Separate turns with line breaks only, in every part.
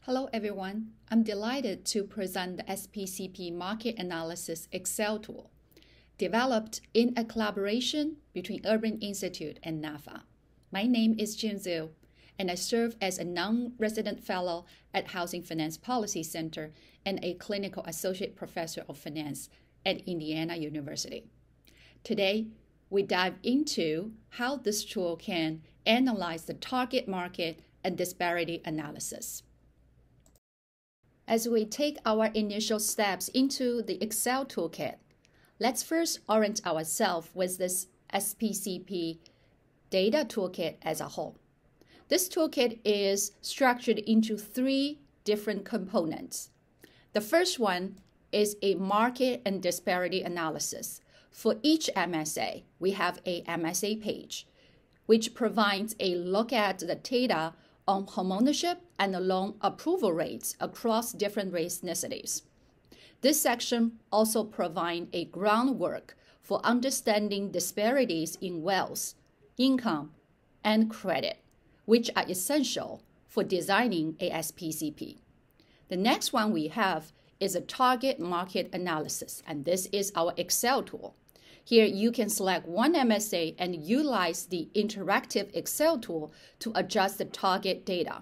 Hello everyone, I'm delighted to present the SPCP Market Analysis Excel tool, developed in a collaboration between Urban Institute and NAFA. My name is Jun Zhu, and I serve as a non-resident fellow at Housing Finance Policy Center and a clinical associate professor of finance at Indiana University. Today, we dive into how this tool can analyze the target market and disparity analysis. As we take our initial steps into the Excel toolkit, let's first orient ourselves with this SPCP data toolkit as a whole. This toolkit is structured into three different components. The first one is a market and disparity analysis. For each MSA, we have a MSA page, which provides a look at the data on homeownership and the loan approval rates across different race ethnicities. This section also provides a groundwork for understanding disparities in wealth, income, and credit, which are essential for designing a SPCP. The next one we have is a target market analysis, and this is our Excel tool. Here you can select one MSA and utilize the interactive Excel tool to adjust the target data.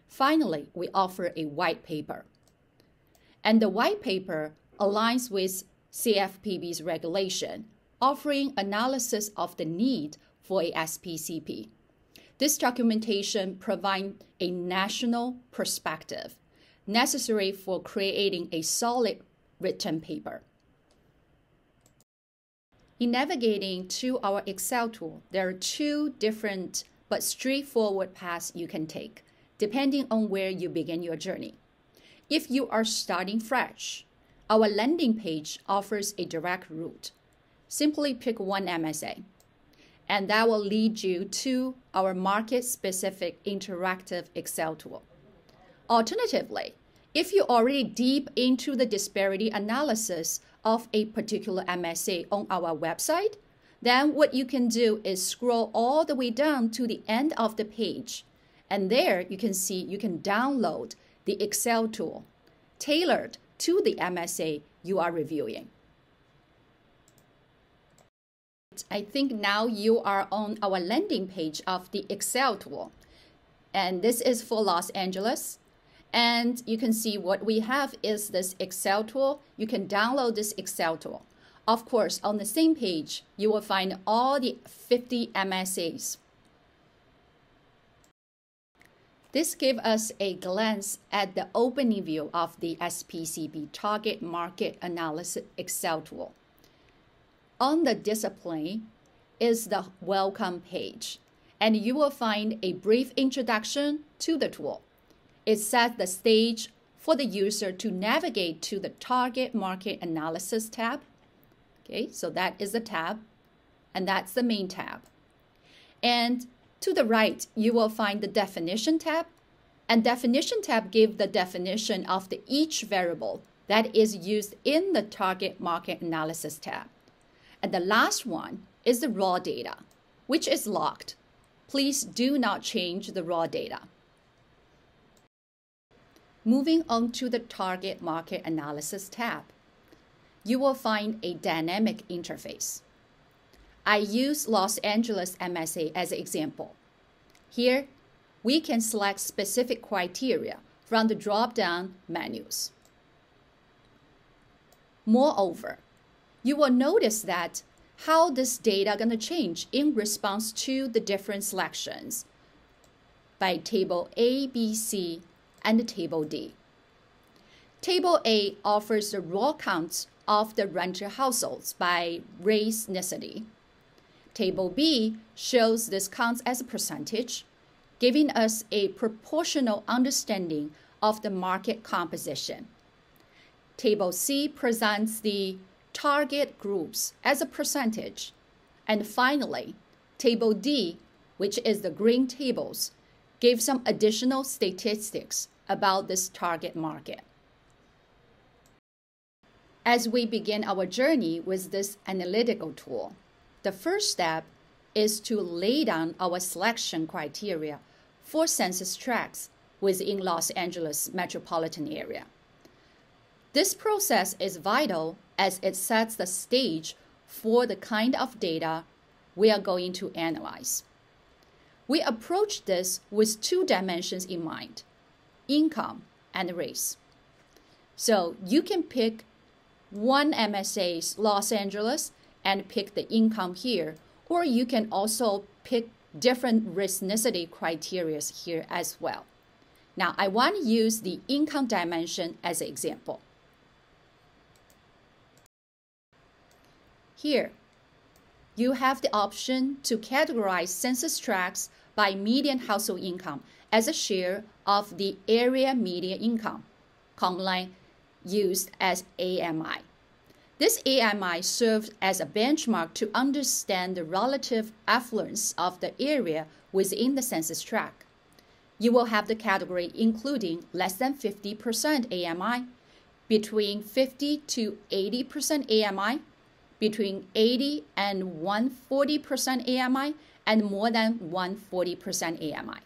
Finally, we offer a white paper. And the white paper aligns with CFPB's regulation, offering analysis of the need for a SPCP. This documentation provides a national perspective necessary for creating a solid written paper. In navigating to our Excel tool, there are two different but straightforward paths you can take, depending on where you begin your journey. If you are starting fresh, our landing page offers a direct route. Simply pick one MSA, and that will lead you to our market-specific interactive Excel tool. Alternatively, if you're already deep into the disparity analysis of a particular MSA on our website, then what you can do is scroll all the way down to the end of the page. And there you can see you can download the Excel tool tailored to the MSA you are reviewing. I think now you are on our landing page of the Excel tool. And this is for Los Angeles. And you can see what we have is this Excel tool. You can download this Excel tool. Of course, on the same page, you will find all the 50 MSAs. This gives us a glance at the opening view of the SPCP Target Market Analysis Excel tool. On the display is the welcome page, and you will find a brief introduction to the tool. It sets the stage for the user to navigate to the Target Market Analysis tab. Okay, so that is the tab, and that's the main tab. And to the right, you will find the Definition tab, and Definition tab gives the definition of each variable that is used in the Target Market Analysis tab. And the last one is the raw data, which is locked. Please do not change the raw data. Moving on to the Target Market Analysis tab, you will find a dynamic interface. I use Los Angeles MSA as an example. Here, we can select specific criteria from the drop-down menus. Moreover, you will notice that how this data is going to change in response to the different selections by table A, B, C, and the table D. Table A offers the raw counts of the renter households by race ethnicity. Table B shows this counts as a percentage, giving us a proportional understanding of the market composition. Table C presents the target groups as a percentage. And finally, Table D, which is the green tables, gives some additional statistics about this target market. As we begin our journey with this analytical tool, the first step is to lay down our selection criteria for census tracts within Los Angeles metropolitan area. This process is vital as it sets the stage for the kind of data we are going to analyze. We approach this with two dimensions in mind: income and race. So you can pick one MSA's Los Angeles and pick the income here, or you can also pick different racenicity criteria here as well. Now, I want to use the income dimension as an example. Here, you have the option to categorize census tracts by median household income as a share of the area median income, commonly used as AMI. This AMI serves as a benchmark to understand the relative affluence of the area within the census tract. You will have the category including less than 50% AMI, between 50 to 80% AMI, between 80 and 140% AMI, and more than 140% AMI.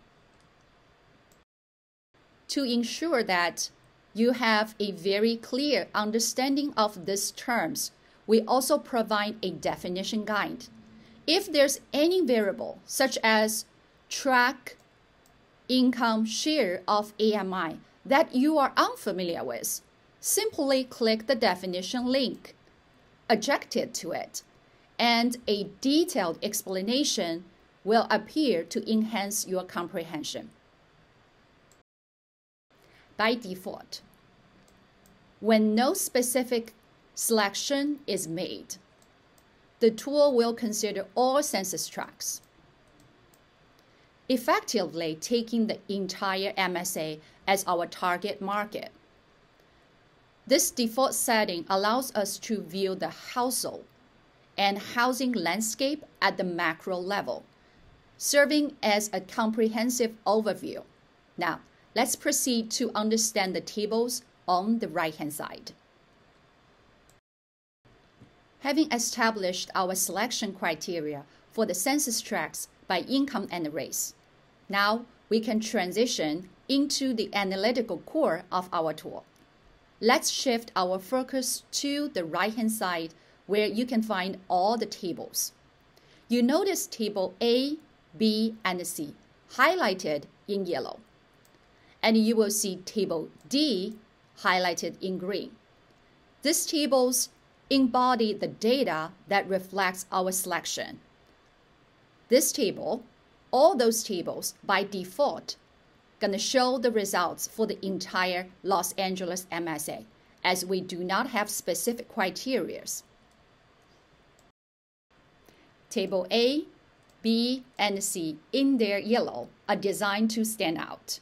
To ensure that you have a very clear understanding of these terms, we also provide a definition guide. If there's any variable, such as tract income share of AMI, that you are unfamiliar with, simply click the definition link, adjust it to it, and a detailed explanation will appear to enhance your comprehension. By default, when no specific selection is made, the tool will consider all census tracts, effectively taking the entire MSA as our target market. This default setting allows us to view the household and housing landscape at the macro level, serving as a comprehensive overview. Now, let's proceed to understand the tables on the right-hand side. Having established our selection criteria for the census tracts by income and race, now we can transition into the analytical core of our tool. Let's shift our focus to the right-hand side where you can find all the tables. You notice table A, B, and C highlighted in yellow, and you will see table D highlighted in green. These tables embody the data that reflects our selection. This table, all those tables by default, gonna show the results for the entire Los Angeles MSA, as we do not have specific criteria. Table A, B, and C in their yellow are designed to stand out.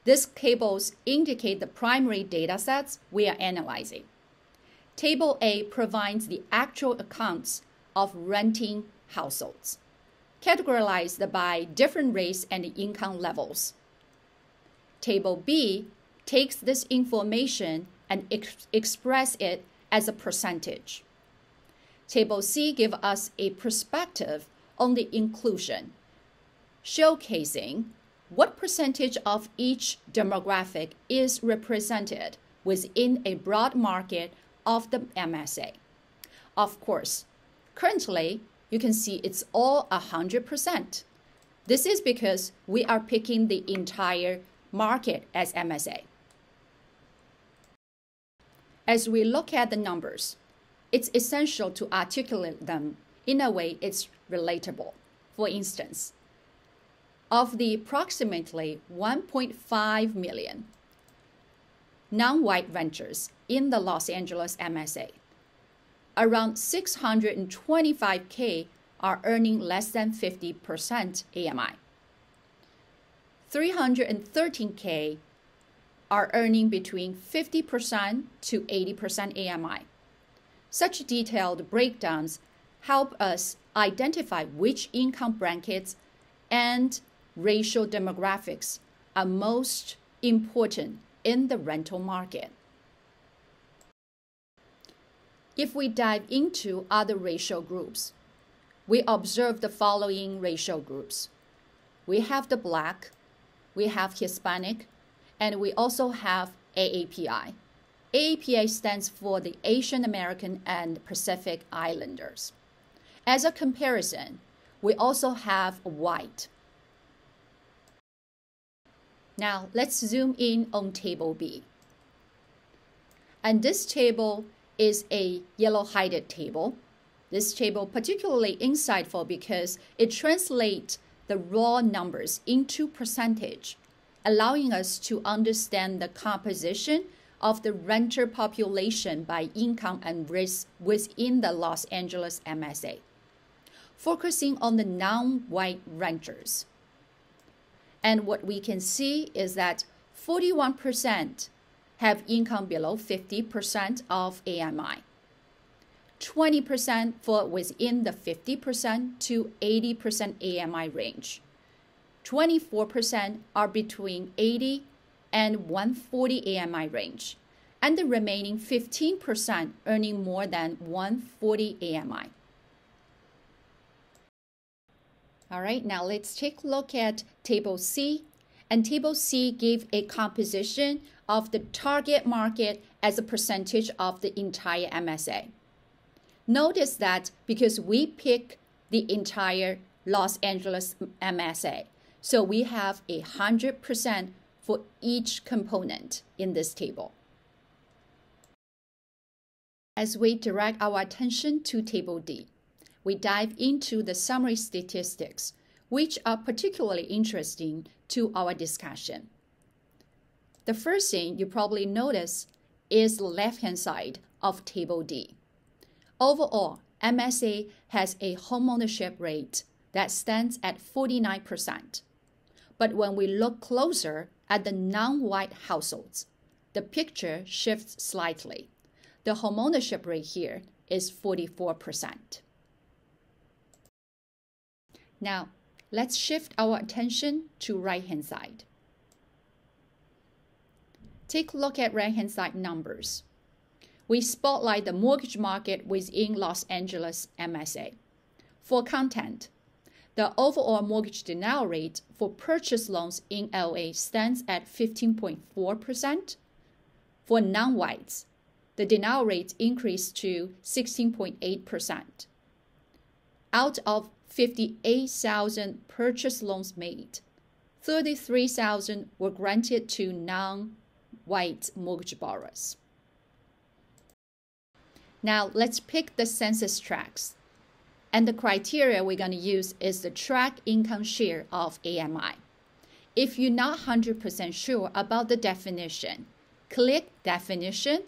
These tables indicate the primary data sets we are analyzing. Table A provides the actual accounts of renting households, categorized by different race and income levels. Table B takes this information and express it as a percentage. Table C gives us a perspective on the inclusion, showcasing what percentage of each demographic is represented within a broad market of the MSA. Of course, currently, you can see it's all 100%. This is because we are picking the entire market as MSA. As we look at the numbers, it's essential to articulate them in a way it's relatable. For instance, of the approximately 1.5 million non-white renters in the Los Angeles MSA, around 625K are earning less than 50% AMI. 313K are earning between 50% to 80% AMI. Such detailed breakdowns help us identify which income brackets and racial demographics are most important in the rental market. If we dive into other racial groups, we observe the following racial groups. We have the Black, we have Hispanic, and we also have AAPI. AAPI stands for the Asian American and Pacific Islanders. As a comparison, we also have white. Now, let's zoom in on Table B. And this table is a yellow-highlighted table. This table particularly insightful because it translates the raw numbers into percentage, allowing us to understand the composition of the renter population by income and risk within the Los Angeles MSA, focusing on the non-white renters. And what we can see is that 41% have income below 50% of AMI. 20% fall within the 50% to 80% AMI range. 24% are between 80 and 140 AMI range, and the remaining 15% earning more than 140 AMI. All right, now let's take a look at Table C. And Table C gave a composition of the target market as a percentage of the entire MSA. Notice that because we pick the entire Los Angeles MSA, so we have 100% for each component in this table. As we direct our attention to Table D, we dive into the summary statistics, which are particularly interesting to our discussion. The first thing you probably notice is the left-hand side of Table D. Overall, MSA has a homeownership rate that stands at 49%. But when we look closer at the non-white households, the picture shifts slightly. The homeownership rate here is 44%. Now, let's shift our attention to right-hand side. Take a look at right-hand side numbers. We spotlight the mortgage market within Los Angeles MSA. For content, the overall mortgage denial rate for purchase loans in LA stands at 15.4%. For non-whites, the denial rate increased to 16.8%. Out of 58,000 purchase loans made, 33,000 were granted to non-white mortgage borrowers. Now, let's pick the census tracts. And the criteria we're going to use is the tract income share of AMI. If you're not 100% sure about the definition, click Definition,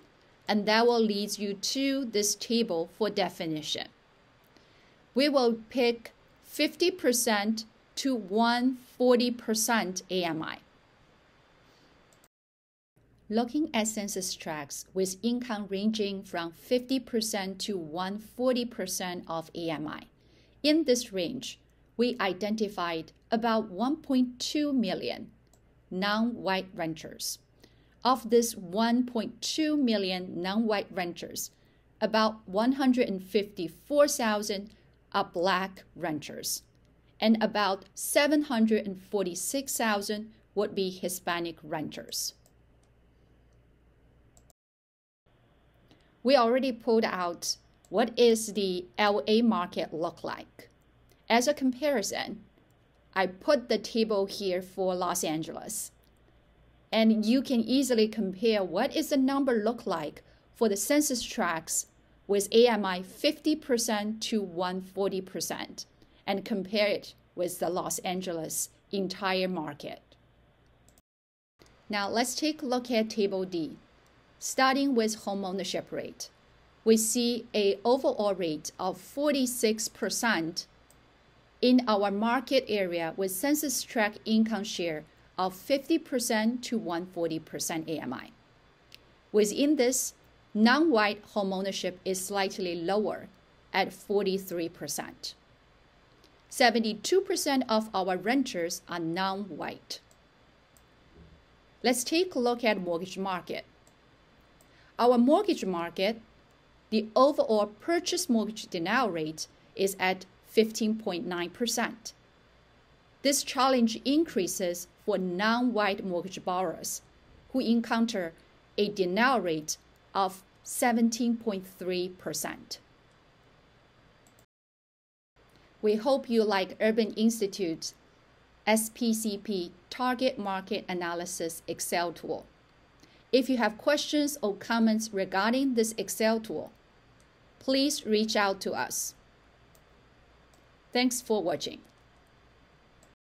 and that will lead you to this table for definition. We will pick 50% to 140% AMI. Looking at census tracts with income ranging from 50% to 140% of AMI. In this range, we identified about 1.2 million non-white renters. Of this 1.2 million non-white renters, about 154,000 are Black renters, and about 746,000 would be Hispanic renters. We already pulled out what is the LA market look like. As a comparison, I put the table here for Los Angeles. And you can easily compare what is the number look like for the census tracts with AMI 50% to 140% and compare it with the Los Angeles entire market. Now let's take a look at Table D. Starting with homeownership rate, we see an overall rate of 46% in our market area with census tract income share of 50% to 140% AMI. Within this, non-white homeownership is slightly lower at 43%. 72% of our renters are non-white. Let's take a look at mortgage market. Our mortgage market, the overall purchase mortgage denial rate is at 15.9%. This challenge increases for non-white mortgage borrowers who encounter a denial rate of 17.3%. We hope you like Urban Institute's SPCP Target Market Analysis Excel tool. If you have questions or comments regarding this Excel tool, please reach out to us. Thanks for watching.